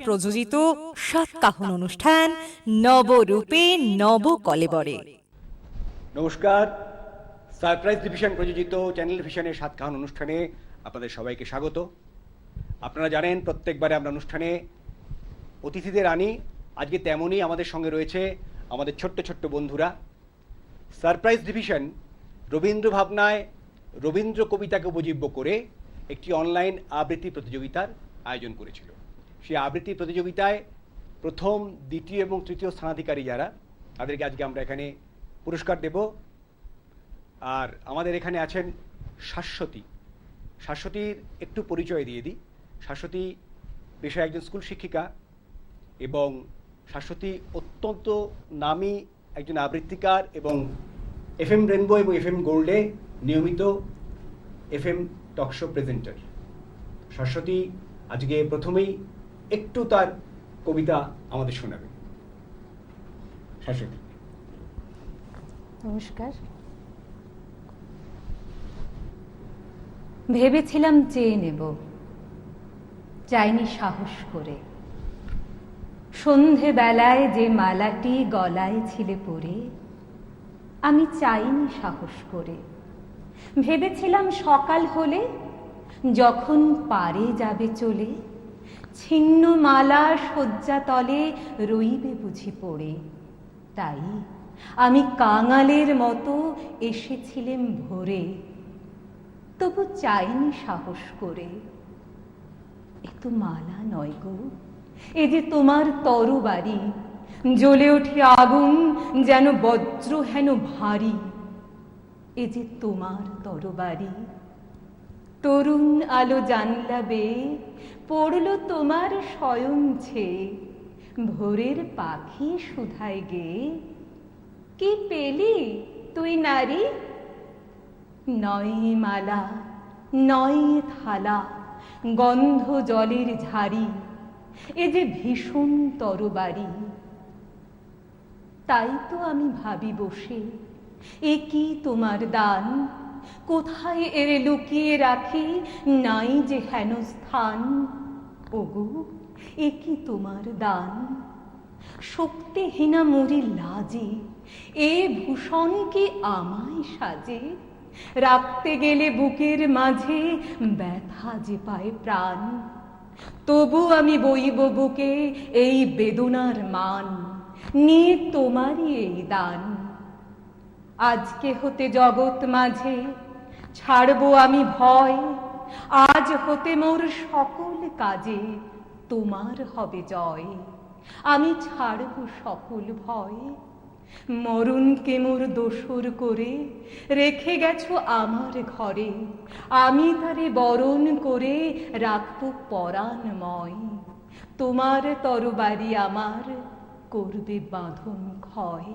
প্রযোজিত সাতকাহন অনুষ্ঠান নবরূপে নব কলেবরে। নমস্কার, সারপ্রাইজ ডিভিশন প্রযোজিত চ্যানেল ভিশনের সাতকাহন অনুষ্ঠানে আপনাদের সবাইকে স্বাগত। আপনারা জানেন প্রত্যেকবারে আমরা অনুষ্ঠানে অতিথিদের আনি, আজকে তেমনই আমাদের সঙ্গে রয়েছে আমাদের ছোট্ট ছোট্ট বন্ধুরা। সারপ্রাইজ ডিভিশন রবীন্দ্র ভাবনায় রবীন্দ্র কবিতাকে উপজীব্য করে একটি অনলাইন আবৃত্তি প্রতিযোগিতার আয়োজন করেছিল। সেই আবৃত্তি প্রতিযোগিতায় প্রথম, দ্বিতীয় এবং তৃতীয় স্থানাধিকারী যারা, তাদেরকে আজকে আমরা এখানে পুরস্কার দেব। আর আমাদের এখানে আছেন শাশ্বতী। শাশ্বতীর একটু পরিচয় দিয়ে দিই। শাশ্বতী পেশায় একজন স্কুল শিক্ষিকা এবং শাশ্বতী অত্যন্ত নামী একজন আবৃত্তিকার এবং এফএম রেনবো এবং এফএম গোল্ডে নিয়মিত এফএম টকশো প্রেজেন্টার। শাশ্বতী আজকে প্রথমেই একটু তার কবিতা আমাদের শোনাবে। শাশ্বতী। নমস্কার। ভেবেছিলাম চেয়ে নেব, চাইনি সাহস করে। সন্ধে বেলায় যে মালাটি গলায় ছিলে পরে, আমি চাইনি সাহস করে। ভেবেছিলাম সকাল হলে যখন পারে যাবে চলে, ছিন্ন মালা শয্যা তলে রইবে বুঝি পড়ে। তাই আমি কাঙালের মতো এসেছিলাম ভোরে, তবু চাইনি সাহস করে। এ তো মালা নয় গো, এ যে তোমার তরবারি। জ্বলে ওঠে আগুন যেন বজ্র হেন ভারী, এ যে তোমার তরবারি। তরুণ আলো জানলা বেয়ে পড়ল তোমার শয়ন ছেয়ে, ভোরের পাখি সুধায় গেয়ে। কি পেলি তুই নারী? নয় মালা, নয় থালা, গন্ধ জলের ঝাড়ি, এ যে ভীষণ তরবারি। তাই তো আমি ভাবি বসে, এ কি তোমার দান? কোথায় এর লুকিয়ে রাখি, নাই যে হেন স্থান। ওগো, এ কি তোমার দান? শক্তিহীনা মরি লাজে, এ ভূষণ কি আমায় সাজে? রাখতে গেলে বুকের মাঝে ব্যথা যে পায় প্রাণ। তবু আমি বইব বুকে এই বেদনার মান, নিয়ে তোমারই এই দান। আজকে হতে জগৎ মাঝে ছাড়বো আমি ভয়, আজ হতে মোর সকল কাজে তোমার হবে জয়। আমি ছাড়বো সকল ভয়। মরণকে মোর দোসর করে রেখে গেছো আমার ঘরে, আমি তারে বরণ করে রাখবো পরাণময়। তোমার তরবারি আমার করবে বাঁধন ক্ষয়,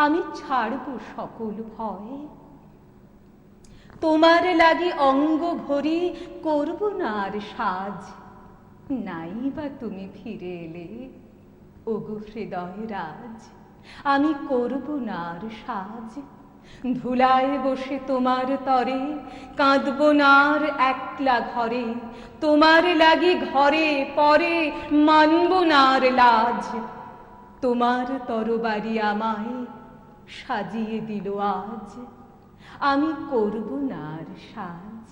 আমি ছাড়বো সকল ভয়। তোমার লাগি অঙ্গ ভরি করব না আর সাজ, নাই বা তুমি ফিরে এলে ওগো হৃদয় রাজ। আমি করব না আর সাজ। ধুলায় বসে তোমার তরে কাঁদব না আর একলা ঘরে, তোমার লাগি ঘরে পরে মানব না আর লাজ। তোমার তরবারি আমায় সাজিয়ে দিল আজ, আমি করব না আর সাজ।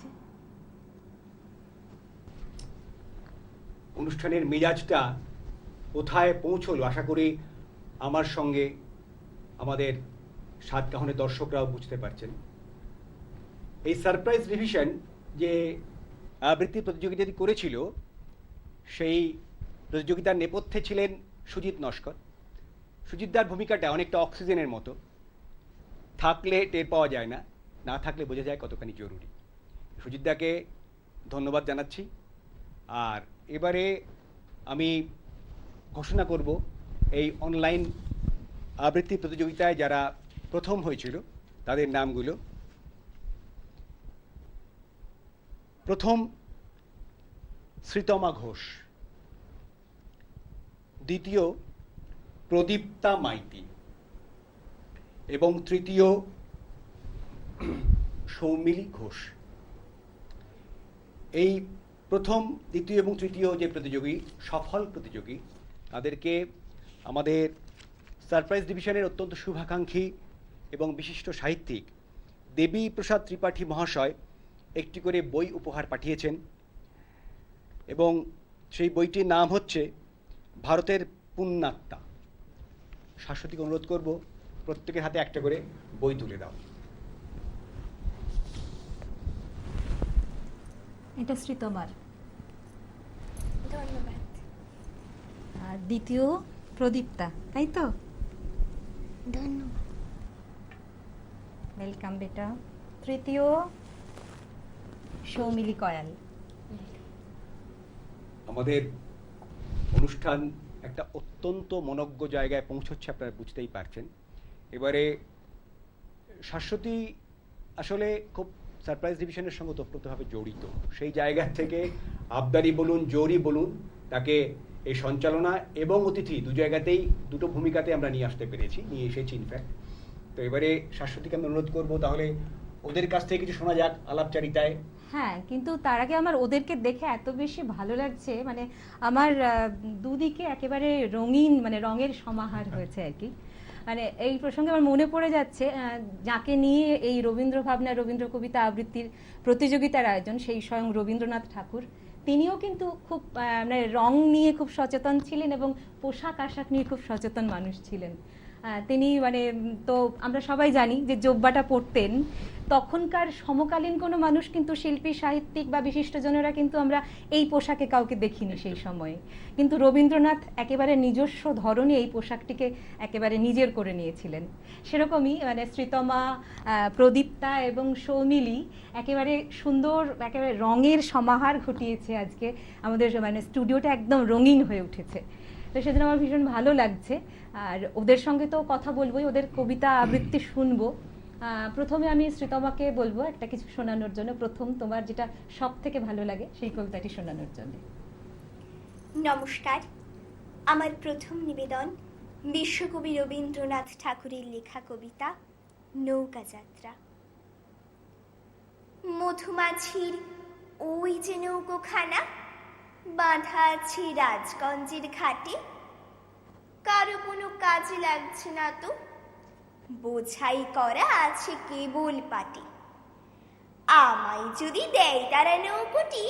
অনুষ্ঠানের মেজাজটা কোথায় পৌঁছলো আশা করি আমার সঙ্গে আমাদের সাতকাহনের দর্শকরাও বুঝতে পারছেন। এই সারপ্রাইজ ডিভিশন যে আবৃত্তি প্রতিযোগিতাটি করেছিল, সেই প্রতিযোগিতার নেপথ্যে ছিলেন সুজিত নস্কর। সুজিতদার ভূমিকাটা অনেকটা অক্সিজেনের মতো, থাকলে টের পাওয়া যায় না, না থাকলে বোঝা যায় কতখানি জরুরি। সুজিতদাকে ধন্যবাদ জানাচ্ছি। আর এবারে আমি ঘোষণা করব এই অনলাইন আবৃত্তি প্রতিযোগিতায় যারা প্রথম হয়েছিল তাদের নামগুলো। প্রথম শ্রীতমা ঘোষ, দ্বিতীয় প্রদীপ্তা মাইতি এবং তৃতীয় সৌমিলি ঘোষ। এই প্রথম, দ্বিতীয় এবং তৃতীয় যে প্রতিযোগী, সফল প্রতিযোগী, তাদেরকে আমাদের সারপ্রাইজ ডিভিশনের অত্যন্ত শুভাকাঙ্ক্ষী এবং বিশিষ্ট সাহিত্যিক দেবী প্রসাদ ত্রিপাঠী মহাশয় একটি করে বই উপহার পাঠিয়েছেন এবং সেই বইটির নাম হচ্ছে ভারতের পুণ্যাত্মা। শাশ্বতীকে অনুরোধ করব প্রত্যেকের হাতে একটা করে বই তুলে দাও। এটা শ্রীতমার, ধন্যবাদ। আর দ্বিতীয় প্রদীপ্তা, তাই তো? ধন্যবাদ। ওয়েলকাম বেটা। তৃতীয় সৌমিলি কয়াল। আমাদের অনুষ্ঠান একটা অত্যন্ত মনোজ্ঞ জায়গায় পৌঁছচ্ছে, আপনারা বুঝতেই পারছেন। এবারে শাশ্বতী আসলে খুব সারপ্রাইজ ডিভিশনের সঙ্গে ওতপ্রোতভাবে জড়িত। সেই জায়গা থেকে আবদারি বলুন, জোরই বলুন, তাকে এই সঞ্চালনা এবং অতিথি দু জায়গাতেই, দুটো ভূমিকাতে আমরা নিয়ে আসতে পেরেছি, নিয়ে এসেছি ইনফ্যাক্ট। তো এবারে শাশ্বতীকে আমি অনুরোধ করবো তাহলে ওদের কাছ থেকে কিছু শোনা যাক আলাপচারিতায়। হ্যাঁ, কিন্তু তার আগে আমার ওদেরকে দেখে এত বেশি ভালো লাগছে, মানে আমার দুদিকে একেবারে রঙিন, মানে রঙের সমাহার হয়েছে আর কি। মানে এই প্রসঙ্গে আমার মনে পড়ে যাচ্ছে, যাকে নিয়ে এই রবীন্দ্র ভাবনা, রবীন্দ্র কবিতা আবৃত্তির প্রতিযোগিতার আয়োজন, সেই স্বয়ং রবীন্দ্রনাথ ঠাকুর, তিনিও কিন্তু খুব মানে রং নিয়ে খুব সচেতন ছিলেন এবং পোশাক আশাক নিয়ে খুব সচেতন মানুষ ছিলেন। তিনি মানে, তো আমরা সবাই জানি যে জোব্বাটা পরতেন। তখনকার সমকালীন কোনো মানুষ কিন্তু শিল্পী, সাহিত্যিক বা বিশিষ্টজনেরা কিন্তু আমরা এই পোশাকে কাউকে দেখিনি সেই সময়ে, কিন্তু রবীন্দ্রনাথ একেবারে নিজস্ব ধরনে এই পোশাকটিকে একেবারে নিজের করে নিয়েছিলেন। সেরকমই মানে শ্রীতমা, প্রদীপ্তা এবং সৌমিলি একেবারে সুন্দর, একেবারে রঙের সমাহার ঘটিয়েছে আজকে। আমাদের মানে স্টুডিওটা একদম রঙিন হয়ে উঠেছে, তো সেজন্য আমার ভীষণ ভালো লাগছে। আর ওদের সঙ্গে তো কথা বলবোই, ওদের কবিতা আবৃত্তি শুনবো। প্রথমে আমি শ্রীতমাকে বলবো একটা কিছু শোনানোর জন্য। প্রথম, তোমার যেটা সব থেকে ভালো লাগে সেই কবিতাটি শোনানোর জন্য। নমস্কার। আমার প্রথম নিবেদন বিশ্বকবি রবীন্দ্রনাথ ঠাকুরের লেখা কবিতা নৌকা যাত্রা। মধুমাছির ওই যে নৌকোখানা বাঁধা আছে রাজগঞ্জের ঘাটে, কারো কোনো কাজে লাগছে না তো, বোঝাই করা আছে কেবল পাটে। আমায় যদি দেয় তারা নৌকোটি,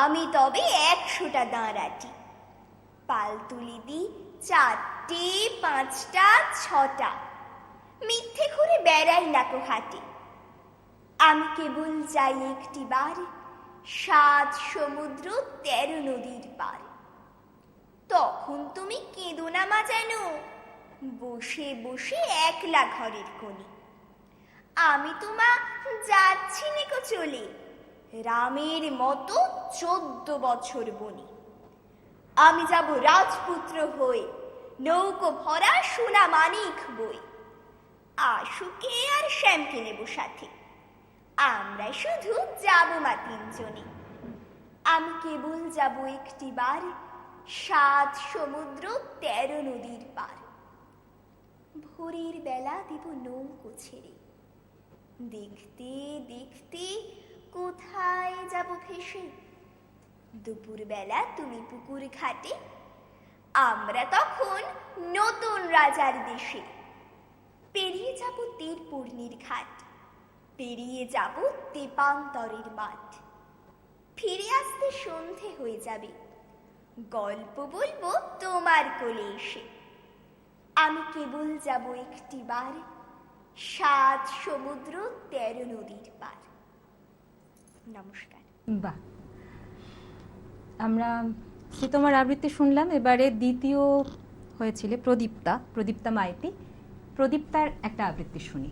আমি তবে 100টা দাঁড়াটি। পাল তুলি দি 4টে 5টা 6টা, মিথ্যে করে বেড়াই নাকো হাটে। আমি কেবল যাই একটিবার 7 সমুদ্র 13 নদীর পার। তখন তুমি কেঁদো না মা যেন, বসে বসে একলা ঘরের কোণে। আমি তোমা যাচ্ছি নেকো চলে, রামের মতো 14 বছর বনে। আমি যাব রাজপুত্র হয়ে, নৌকো ভরা সোনা মানিক বই। আশুকে আর শ্যামকে নেব সাথে, আমরা শুধু যাব মা 3 জনে। আমি কেবল যাব একটিবার 7 সমুদ্র 13 নদীর পার। ভোরের বেলা দিব নৌকো ছেড়ে, দেখতে দেখতে কোথায় যাব ভেসে। দুপুর বেলা তুমি পুকুর ঘাটে, আমরা তখন নতুন রাজার দেশে। পেরিয়ে যাব তীরপূর্ণির ঘাট, পেরিয়ে যাব তেপান্তরের মাঠ। ফিরে আসতে সন্ধে হয়ে যাবে, গল্প বলবো তোমার কোলে এসে। আমি কেবল যাব একটিবার 7 সমুদ্র 13 নদীর পার। নমস্কার। বাহ, আমরা শ্রীতমার আবৃত্তি শুনলাম। এবারে দ্বিতীয় হয়েছিল প্রদীপ্তা মাইতি। প্রদীপ্তার একটা আবৃত্তি শুনি।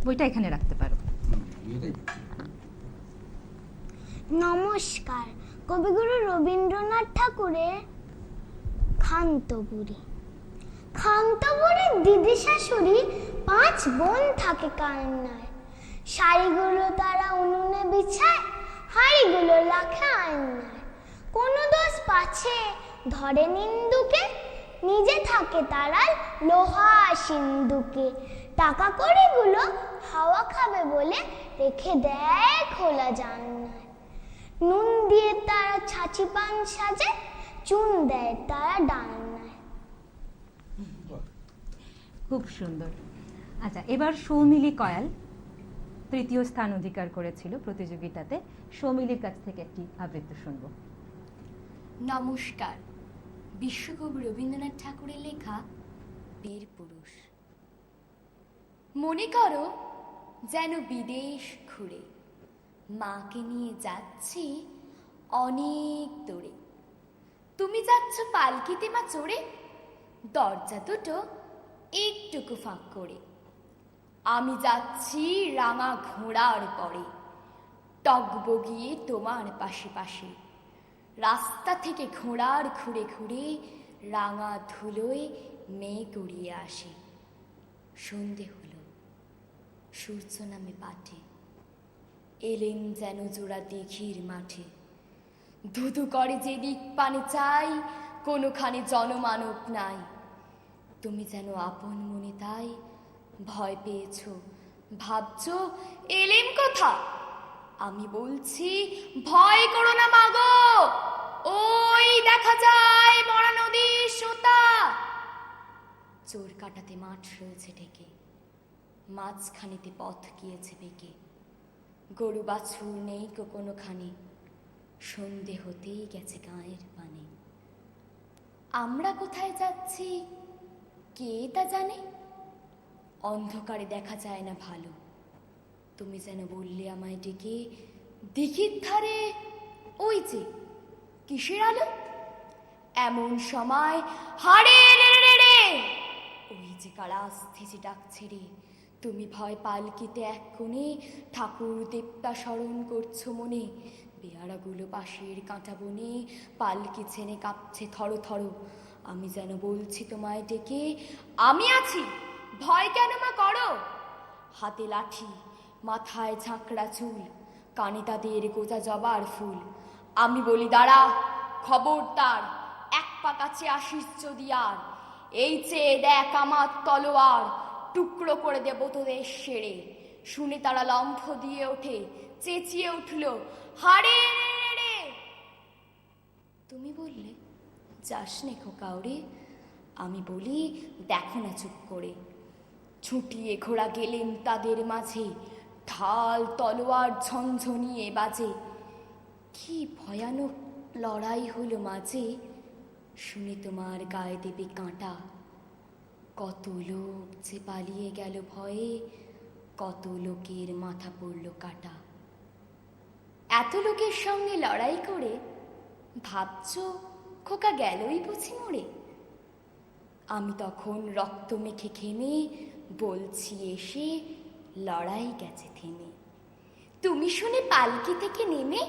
বইটা এখানে রাখতে পারো। নমস্কার। কবিগুরু রবীন্দ্রনাথ ঠাকুরের খান্তবুড়ি। খান্তবুড়ির দিদি শাশুড়ি 5 বোন থাকে কান্নায়। শাড়িগুলো তারা উনুনে বিছায়, হাড়িগুলো রাখে আয়নায়। কোনো দোষ পাছে ধরে নিন্দুকে, নিজে থাকে তারা লোহা সিন্ধুকে। টাকা কড়িগুলো হাওয়া খাবে বলে রেখে দেয় খোলা জানলায়। নুন দিয়ে তারা ছাঁচি পান সাজে, চুন দেয় তারা ডালনায়। খুব সুন্দর। আচ্ছা, এবার সৌমিলি কয়াল তৃতীয় স্থান অধিকার করেছিল প্রতিযোগিতাতে। সৌমিলির কাছ থেকে একটি আবৃত্তি শুনবো। নমস্কার। বিশ্বকবি রবীন্দ্রনাথ ঠাকুরের লেখা বীর পুরুষ। মনে করো যেন বিদেশ ঘুরে মাকে নিয়ে যাচ্ছি অনেক দূরে। তুমি যাচ্ছ পালকিতে মা চড়ে, দরজা দুটো একটুকু ফাঁক করে। আমি যাচ্ছি রাঙা ঘোড়ার পরে, টগবগিয়ে তোমার পাশে পাশে। রাস্তা থেকে ঘোড়ার ঘুরে ঘুরে রাঙা ধুলোয় মেঘ উড়িয়ে আসে। সন্ধে হলো, সূর্য নামে পাটে, এলেন যেন জোড়া দিঘির মাঠে। ধুধু করে যে দিক পানে চাই, কোনোখানে জনমানব নাই। তুমি যেন আপন মনে তাই ভয় পেয়েছ, ভাবছ এলেম কোথা। আমি বলছি ভয় করো না মাগো, ওই দেখা যায় মরা নদীর সোতা। চোর কাটাতে মাঠ রয়েছে ঢেকে, মাঝখানেতে পথ গিয়েছে বেঁকে। গরু বাছুর নেই কোনোখানে, সন্ধে হতেই গেছে গায়ের পানে। আমরা কোথায় যাচ্ছি কে তা জানে, অন্ধকারে দেখা যায় না ভালো। তুমি যেন বললে আমায় ডেকে, দিঘির ধারে ওই যে কিসের আলো। এমন সময় হারে রে রে রে, ওই যে কারা আসছে ডাকছে রে। তুমি ভয় পালকিতে এক কোণে ঠাকুর দেবতা স্মরণ করছো মনে। বেয়ারাগুলো পাশের কাঁটা বনে পালকি ছেনে কাঁপছে থর থর। আমি যেন বলছি তোমায় ডেকে, আমি আছি, ভয় কেন মা করো। হাতে লাঠি, মাথায় ঝাঁকড়া চুল, কানে তাদের গোজা জবার ফুল। আমি বলি দাঁড়া, খবরদার, এক পা কাছে আসিস যদি আর। এই চেয়ে দেখ আমার তলোয়ার, টুকরো করে দেব তোদের সেরে। শুনে তারা লম্ফ দিয়ে ওঠে, চেঁচিয়ে উঠল হারে রে রে। তুমি বললে যাস নে খোকাওরে। আমি বলি দেখো না চুপ করে। ছুটিয়ে ঘোড়া গেলেন তাদের মাঝে, ঢাল তলোয়ার ঝনঝনিয়ে বাজে। কি ভয়ানক লড়াই হলো মাঝে, শুনে তোমার গায়ে দেবে কাঁটা। কত লোক যে পালিয়ে গেল ভয়ে, কত লোকের মাথা পড়ল কাটা। এত লোকের সঙ্গে লড়াই করে ভাবছ খোকা গেলই বুঝি মরে। আমি তখন রক্ত মেখে ঘেমে বলছি এসে লড়াই গেছে থেমে। তুমি শুনে পালকি থেকে নেমে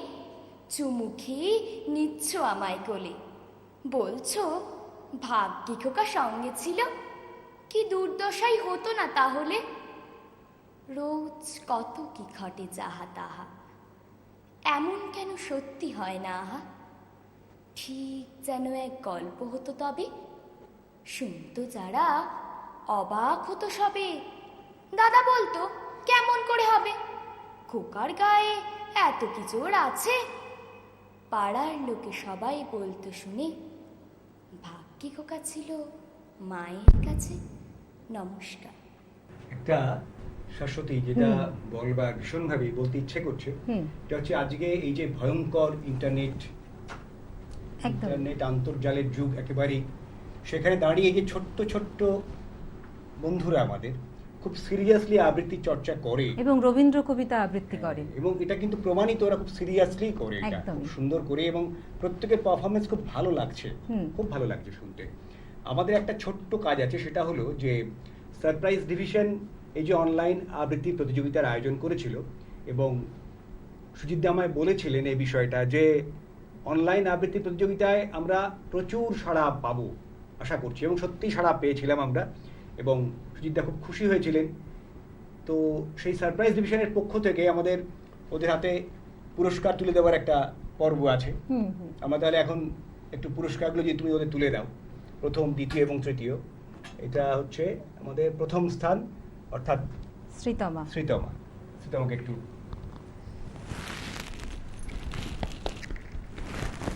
চুমু খেয়ে নিচ্ছ আমায় কোলে। বলছো ভাগ্যি খোকা সঙ্গে ছিল, কি দুর্দশাই হতো না তাহলে। রোজ কত কি ঘটে যাহা তাহা, এমন কেন সত্যি হয় না আহা। ঠিক যেন এক গল্প হতো তবে, শুনতো যারা অবাক হতো সবে। দাদা বলতো কেমন করে হবে, খোকার গায়ে এত কি জোর আছে। পাড়ার লোকে সবাই বলতো শুনে, ভাগ্যি খোকা ছিল মায়ের কাছে। নমস্কার। একটা শাশ্বতী যেটা বলবার ভীষণভাবে বলতে ইচ্ছে করছে, এটা হচ্ছে আজকে এই যে ভয়ঙ্কর ইন্টারনেট আন্তর্জালের যুগ একেবারেই, সেখানে দাঁড়িয়ে যে ছোট্ট ছোট্ট বন্ধুরা আমাদের খুব সিরিয়াসলি আবৃত্তি চর্চা করে এবং রবীন্দ্র কবিতা আবৃত্তি করে, এবং এটা কিন্তু প্রমাণিত ওরা খুব সিরিয়াসলি করে, এটা খুব সুন্দর করে, এবং প্রত্যেকের পারফরমেন্স খুব ভালো লাগছে, খুব ভালো লাগছে শুনতে। আমাদের একটা ছোট্ট কাজ আছে, সেটা হলো যে সারপ্রাইজ ডিভিশন এই যে অনলাইন আবৃত্তি প্রতিযোগিতার আয়োজন করেছিল, এবং সুজিতদা আমায় বলেছিলেন এই বিষয়টা যে অনলাইন আবৃত্তি প্রতিযোগিতায় আমরা প্রচুর সাড়া পাবো আশা করছি, এবং সত্যিই সাড়া পেয়েছিলাম আমরা, এবং সুজিতদা খুব খুশি হয়েছিলেন। তো সেই সারপ্রাইজ ডিভিশনের পক্ষ থেকে আমাদের ওদের হাতে পুরস্কার তুলে দেওয়ার একটা পর্ব আছে। আমরা তাহলে এখন একটু পুরস্কারগুলো যদি তুমি ওদের তুলে দাও, প্রথম, দ্বিতীয় এবং তৃতীয়। এটা হচ্ছে আমাদের প্রথম স্থান, অর্থাৎ শ্রীতমাকে একটু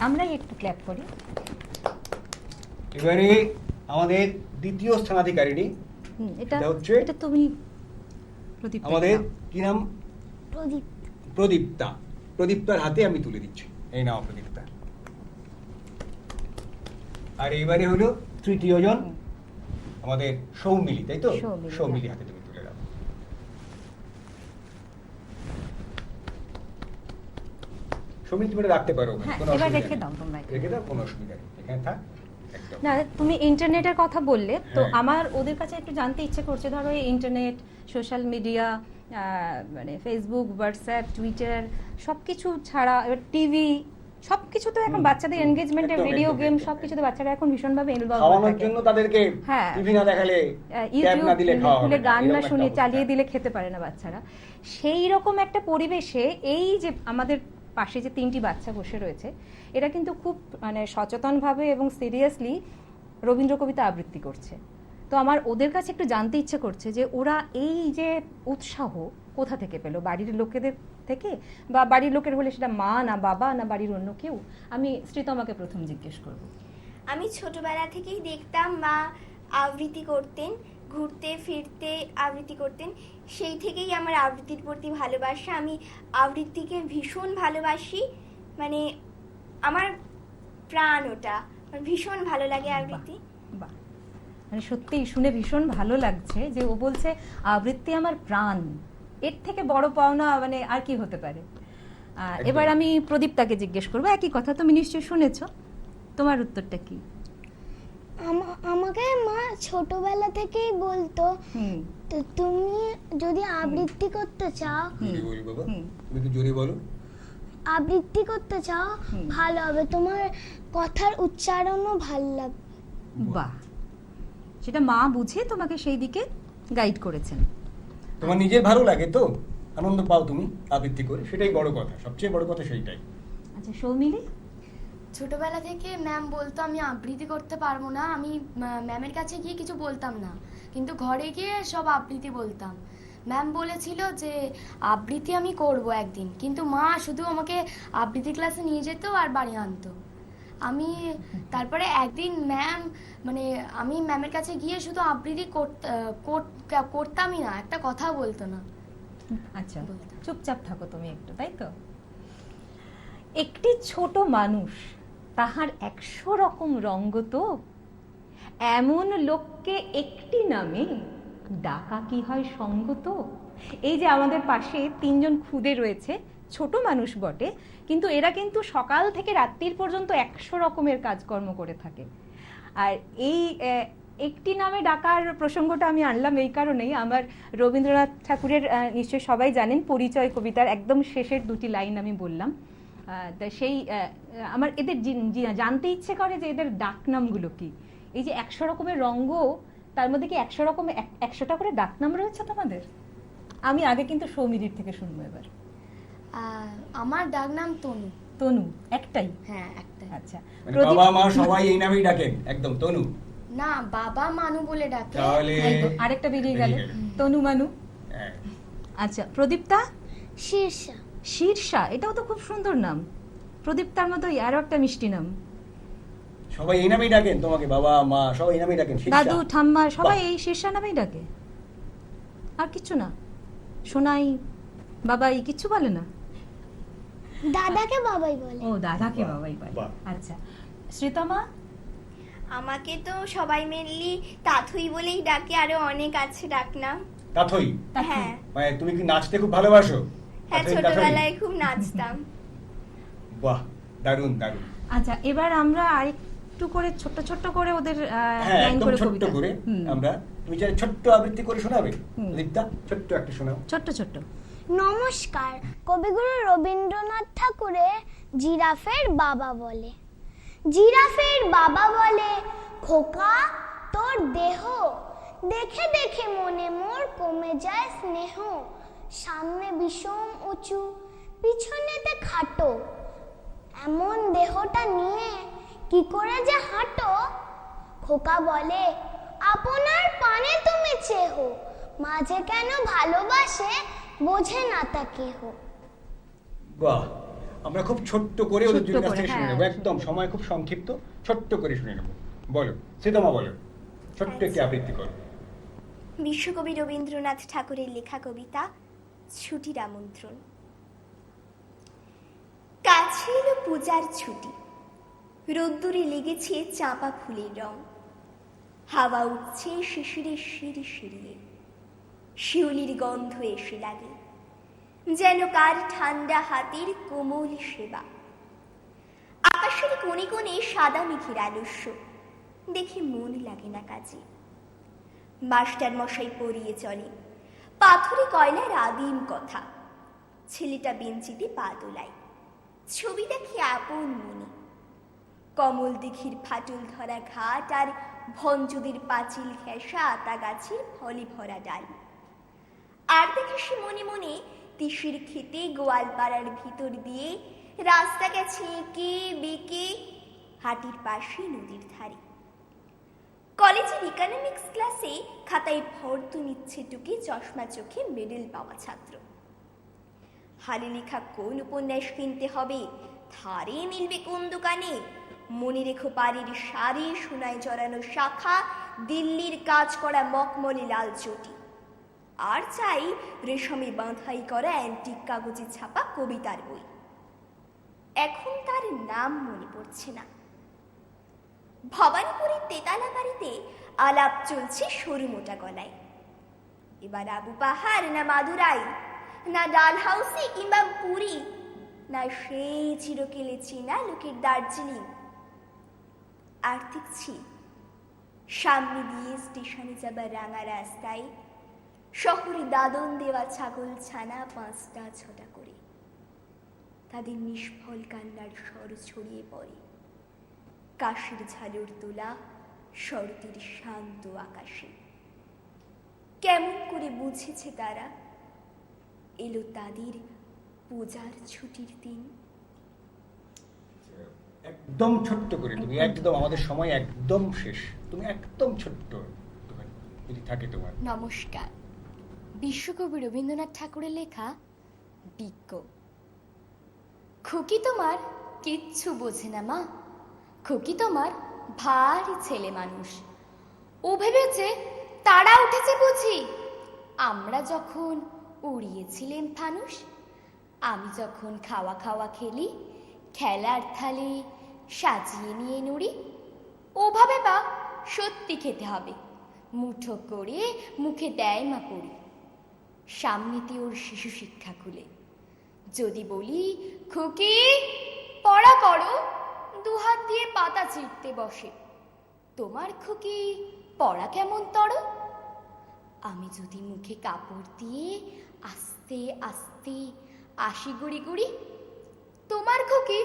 আমরাই একটু ক্ল্যাপ করি। এবারে আমাদের দ্বিতীয় স্থানাধিকারিণী এটা এটা হচ্ছে- এটা তুমি প্রদীপ আমাদের কি নাম? প্রদীপ। প্রদীপ্তা। প্রদীপ্তার হাতে আমি তুলে দিচ্ছি, এই নাও প্রদীপ্তা। আর এইবারে হলো তৃতীয় জন আমাদের সৌমিলি, তাই তো? সৌমিলি, সৌমিলি হাতে তুমি তুলে দাও। সৌমিলি তুমি এটা রাখতে পারো, হ্যাঁ, কোনো এবার অসুবিধা রেখে নেই। দাও তোমরা এখানে। রেখে দাও, কোনো অসুবিধা নেই, এখানে থাক একদম। না, তুমি ইন্টারনেটের কথা বললে তো হ্যাঁ। আমার ওদের কাছে একটু জানতে ইচ্ছে করছে, ধরো এই ইন্টারনেট, সোশ্যাল মিডিয়া, মানে ফেসবুক, হোয়াটসঅ্যাপ, টুইটার সবকিছু ছাড়া এবার টিভি সবকিছু তো এখন বাচ্চাদের এনগেজমেন্টের একদম, ভিডিও একদম, গেম একদম, সবকিছুতে বাচ্চারা এখন ভীষণভাবে ইনভলভ খাওয়ানোর জন্য তাদেরকে হ্যাঁ। টিভি না দেখালে, ট্যাব ইউটিউব না দিলে খাওয়া হবে খুলে না, গান এরকম না একটা শুনিয়ে অবস্থা। চালিয়ে দিলে খেতে পারে না বাচ্চারা। সেই রকম একটা পরিবেশে এই যে আমাদের পাশে যে 3টি বাচ্চা বসে রয়েছে, এরা কিন্তু খুব মানে সচেতনভাবে এবং সিরিয়াসলি রবীন্দ্র কবিতা আবৃত্তি করছে। তো আমার ওদের কাছে একটু জানতে ইচ্ছে করছে যে ওরা এই যে উৎসাহ কোথা থেকে পেলো, বাড়ির লোকেদের থেকে, বা বাড়ির লোকের হলে সেটা মা না বাবা না বাড়ির অন্য কেউ? আমি শ্রীতমাকে প্রথম জিজ্ঞেস করব। আমি ছোটবেলা থেকেই দেখতাম মা আবৃত্তি করতেন, ঘুরতে ফিরতে আবৃত্তি করতেন। সেই থেকেই আমার আবৃত্তির প্রতি ভালোবাসা। আমি আবৃত্তিকে ভীষণ ভালোবাসি, মানে আমার প্রাণ ওটা, আমার ভীষণ ভালো লাগে আবৃত্তি। বাহ, মানে সত্যিই শুনে ভীষণ ভালো লাগছে যে ও বলছে আবৃত্তি আমার প্রাণ। এর থেকে বড় পাওনা মানে আর কি হতে পারে? এবার আমি প্রদীপটাকে জিজ্ঞেস করবো একই কথা, তুমি নিশ্চয়ই শুনেছো, তোমার উত্তরটা কি? আমাকে মা ছোটবেলা থেকেই বলতো, তো তুমি যদি আবৃত্তি করতে চাও, জোরে বলি বাবা, তুমি একটু জোরে বলো। আবৃত্তি করতে চাও ভালো হবে, তোমার কথার উচ্চারণও ভালো লাগবে। বাহ, সেটা মা বুঝে তোমাকে সেই দিকে গাইড করেছেন। তোমার নিজের ভালো লাগে তো, আনন্দ পাও তুমি আবৃত্তি করে, সেটাই বড় কথা, সবচেয়ে বড় কথা সেইটাই। আচ্ছা সৌমিলি? ছোটবেলা থেকে ম্যাম বলতো আমি আবৃত্তি করতে পারবো না, আমি ম্যামের কাছে গিয়ে কিছু বলতাম না, কিন্তু ঘরে গিয়ে সব আবৃত্তি বলতাম। ম্যাম বলেছিল যে আবৃত্তি আমি করব একদিন, কিন্তু মা শুধু আমাকে আবৃত্তি ক্লাসে নিয়ে যেত আর বাড়ি আনতো। আমি তারপরে একদিন মানে আমি ম্যামের কাছে গিয়ে শুধু আবৃত্তি করতামই না, একটা কথা বলতো না। আচ্ছা, চুপচাপ থাকো তুমি একটু, তাই তো? একটি ছোট মানুষ, তাহার 100 রকম রঙ্গ তো, এমন লোককে একটি নামে ডাকা কি হয় সঙ্গত। এই যে আমাদের পাশে 3 জন খুদে রয়েছে, ছোট মানুষ বটে, কিন্তু এরা কিন্তু সকাল থেকে রাত্রির পর্যন্ত 100 রকমের কাজকর্ম করে থাকে। আর এই একটি নামে ডাকার প্রসঙ্গটা আমি আনলাম এই কারণেই, আমার রবীন্দ্রনাথ ঠাকুরের নিশ্চয়ই সবাই জানেন পরিচয় কবিতার একদম শেষের 2টি লাইন আমি বললাম। তা সেই আমার এদের জানতে ইচ্ছে করে যে এদের ডাকনামগুলো কি। এই যে 100 রকমের রঙ্গ, তার মধ্যে কি 100টা করে ডাকনাম রয়েছে তোমাদের? আমি আগে কিন্তু সৌমিলির থেকে শুনবো এবার। আমার ডাকনাম তনু। তনু একটাই? হ্যাঁ একটাই। আচ্ছা, মানে বাবা মা সবাই এই নামেই ডাকেন একদম তনু? না, বাবা মানু বলে ডাকে। তাহলে আরেকটা বেরিয়ে গেল, তনু মানু। হ্যাঁ। আচ্ছা, প্রদীপ্তা? শীর্ষা। শীর্ষা, এটাও তো খুব সুন্দর নাম। প্রদীপ্তার মতোই আরো একটা মিষ্টি নাম। সবাই এই নামেই ডাকেন তোমাকে? বাবা মা সবাই এই নামেই ডাকেন? দাদু ঠাম্মা সবাই এই শীর্ষা নামেই ডাকে, আর কিছু না? সোনাই, বাবাই কিছু বলে না? দাদাকে বাবাই বলে। ও, দাদাকে বাবাই বলে। আচ্ছা, শ্রীতমা? আমাকে তো সবাই মেনলি তাথুই বলেই ডাকে, আরো অনেক আছে ডাকনাম। তাথই? হ্যাঁ মানে তুমি কি নাচতে খুব ভালোবাসো? হ্যাঁ, তাথই, তাথই? ছোটবেলায় খুব নাচতাম। বাহ, দারুণ দারুণ। আচ্ছা, এবার আমরা আরেকটু করে ছোট্ট করে ওদের হ্যাঁ, লাইন একদম করে ছোট্ট কবিতা করে আমরা, তুমি চাই ছোট্ট আবৃত্তি করে শোনাবে? লিপ্তা, ছোট্ট একটা শোনাও। ছোট্ট। নমস্কার। কবিগুরু রবীন্দ্রনাথ ঠাকুরের জিরাফের বাবা বলে। জিরাফের বাবা বলে, খোকা তোর দেহ দেখে দেখে মনে মোর কমে যায় স্নেহ। সামনে বিষম উঁচু, পিছনেতে খাটো, এমন দেহটা নিয়ে কি করে যে হাঁটো। খোকা বলে, আপনার পানে তুমি চেহ, মাঝে কেন ভালোবাসে বোঝে না তা কেহ। বাহ, আমরা খুব ছোট্ট করে ওদের ছোট্ট দুজনের কাছ করে, থেকে শুনে হ্যাঁ। নেবো, একদম সময় খুব সংক্ষিপ্ত, ছোট্ট করে শুনে নেবো। বলো সীতামা, বলো ছোট্ট একটি আবৃত্তি করো। বিশ্বকবি রবীন্দ্রনাথ ঠাকুরের লেখা কবিতা ছুটির আমন্ত্রণ। কাছে এলো পূজার ছুটি, রোদ্দুরে লেগেছে চাঁপা ফুলের রং, হাওয়া উঠছে শিশিরে শিরি শিরিয়ে, শিউলির গন্ধ এসে লাগে যেন কার ঠান্ডা হাতের কোমল সেবা। আকাশের কোণে কোণে সাদা মেঘের আলস্য দেখে মন লাগে না কাজে। মাস্টার মশাই পড়িয়ে চলে পাথরে কয়লার আদিম কথা, ছেলেটা বেঞ্চিতে পা দোলায়, ছবি দেখি আপন মনে। কমল দিঘির ফাটল ধরা ঘাট আর ভঞ্জদের পাঁচিল ঘেঁষা আতা গাছের ফলে ভরা ডাল। আর দেখে সে মনে মনে তিসির খেতে গোয়ালপাড়ার ভিতর দিয়ে রাস্তা গেছে এঁকে বেঁকে হাটির পাশে নদীর ধারে। কলেজের ইকোনমিক্স ক্লাসে খাতায় ফর্দ নিচ্ছে টুকে চশমা চোখে মেডেল পাওয়া ছাত্র। হালে লেখা কোন উপন্যাস কিনতে হবে, ধারে মিলবে কোন দোকানে, মনে রেখো পাড়ির শাড়ি, সোনায় জড়ানো শাখা, দিল্লির কাজ করা মকমলে লাল চটি। আর চাই রেশমে বাঁধাই করা অ্যান্টিক কাগজে ছাপা কবিতার বই। এখন তার নাম মনে পড়ছে না। ভবানীপুরের তেতালা বাড়িতে আলাপ চলছে সরু মোটা গলায়। এবার আবু পাহাড় না মাদুরাই, না ডাল হাউসে কিংবা পুরী, না সেই চিরকেলে চীনা লোকের দার্জিলিং। আর দেখছি সামনে দিয়ে স্টেশনে যাবার রাঙা রাস্তায় শহরে দাদন দেওয়া ছাগল ছানা 5টা 6টা করে, তাদের নিষ্ফল কান্নার স্বর ছড়িয়ে পড়ে কাশের ঝালর তোলা শরতের শান্ত আকাশে। কেমন করে বুঝেছে তারা এলো তাদের পূজার ছুটির দিন। একদম ছোট্ট করে তুমি, একদম আমাদের সময় একদম শেষ, তুমি একদম ছোট্ট যদি থাকে তোমার। নমস্কার। বিশ্বকবি রবীন্দ্রনাথ ঠাকুরের লেখা বিজ্ঞ। খুকি তোমার কিচ্ছু বোঝে না মা, খুকি তোমার ভারী ছেলে মানুষ। ও ভেবেছে তারা উঠেছে বুঝি, আমরা যখন উড়িয়েছিলেন ফানুস। আমি যখন খাওয়া খাওয়া খেলি, খেলার থালি সাজিয়ে নিয়ে নুড়ি। ওভাবে বা সত্যি খেতে হবে, মুঠো করে মুখে দেয় মা করি। সামনেতে ওর শিশু শিক্ষা খুলে যদি বলি খুকি পড়া করো, দুহাত দিয়ে পাতা চিরতে বসে। তোমার খুকি পড়া কেমন তর? আমি যদি মুখে কাপড় দিয়ে আস্তে আস্তে আসি গুড়ি গুড়ি, তোমার খুকি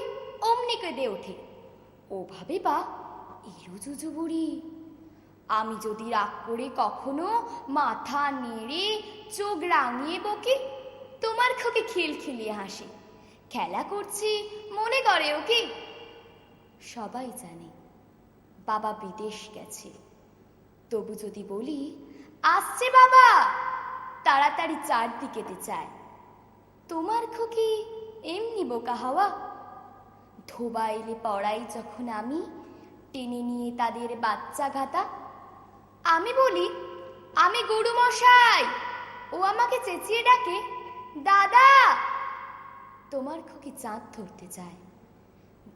অমনি কেঁদে ওঠে। ওভাবে বা এলো জুজু বুড়ি। আমি যদি রাগ করে কখনো মাথা নেড়ে চোখ রাঙিয়ে বকি, তোমার খুকি খিলখিলিয়ে হাসে। খেলা করছি মনে করে ও কি? সবাই জানে বাবা বিদেশ গেছে, তবু যদি বলি আসছে বাবা, তাড়াতাড়ি চারদিকেতে চায়। তোমার খুকি এমনি বোকা হওয়া। ধোবা এলে পড়াই যখন আমি টেনে নিয়ে তাদের বাচ্চা ঘাতা, আমি বলি আমি গুরু মশাই, ও আমাকে চেঁচিয়ে ডাকে দাদা। তোমার খুকি চাঁদ ধরতে চায়,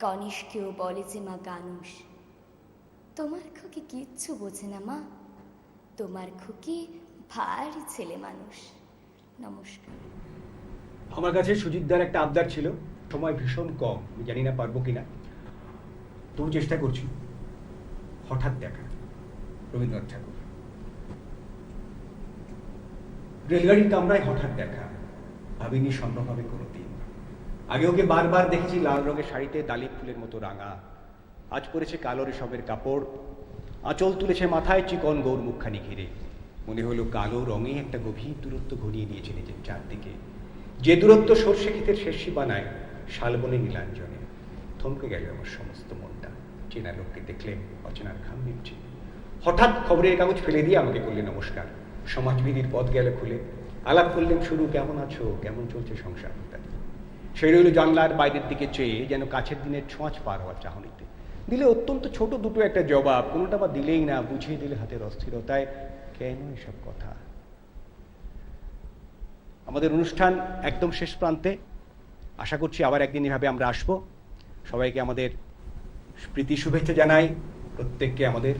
গণেশকেও বলে যে মা গানুষ। তোমার খুকি কিচ্ছু বোঝে না মা, তোমার খুকি ভারী ছেলে মানুষ। নমস্কার। আমার কাছে সুজিতদার একটা আবদার ছিল, সময় ভীষণ কম, আমি জানি না পারবো কিনা, তবু চেষ্টা করছি। হঠাৎ দেখা রবীন্দ্রনাথ ঠাকুর, রেলগাড়ির কামরায় হঠাৎ দেখা, ভাবিনি সম্ভব হবে কোনোদিন। আগে ওকে বারবার দেখেছি লাল রঙের শাড়িতে ডালিম ফুলের মতো রাঙা, আজ পরেছে কালো রেশমের কাপড়, আঁচল তুলেছে মাথায় চিকন গৌর মুখখানি ঘিরে। মনে হলো কালো রঙে একটা গভীর দূরত্ব ঘনিয়ে দিয়েছে নিজের চারদিকে, যে দূরত্ব সর্ষে ক্ষেতের শেষ সীমানায় শালবনে নীলাঞ্জনে। থমকে গেল আমার সমস্ত মনটা, চেনা লোককে দেখলে অচেনার ঘাম নিচ্ছে। হঠাৎ খবরের কাগজ ফেলে দিয়ে আমাকে করলে নমস্কার, সমাজবিধির পথ গেল খুলে, আলাপ করলেন শুরু কেমন আছো, কেমন চলছে সংসার ইত্যাদি। সে রইল জানলার বাইরের দিকে চেয়ে, যেন কাছের দিনের ছোঁয়াচ পার হওয়ার চাহনিতে। দিলে অত্যন্ত ছোট দুটো একটা জবাব, কোনোটা বা দিলেই না, বুঝিয়ে দিলে হাতের অস্থিরতায়। কেন এসব কথা? আমাদের অনুষ্ঠান একদম শেষ প্রান্তে। আশা করছি আবার একদিন এভাবে আমরা আসবো। সবাইকে আমাদের প্রীতি শুভেচ্ছা জানাই, প্রত্যেককে আমাদের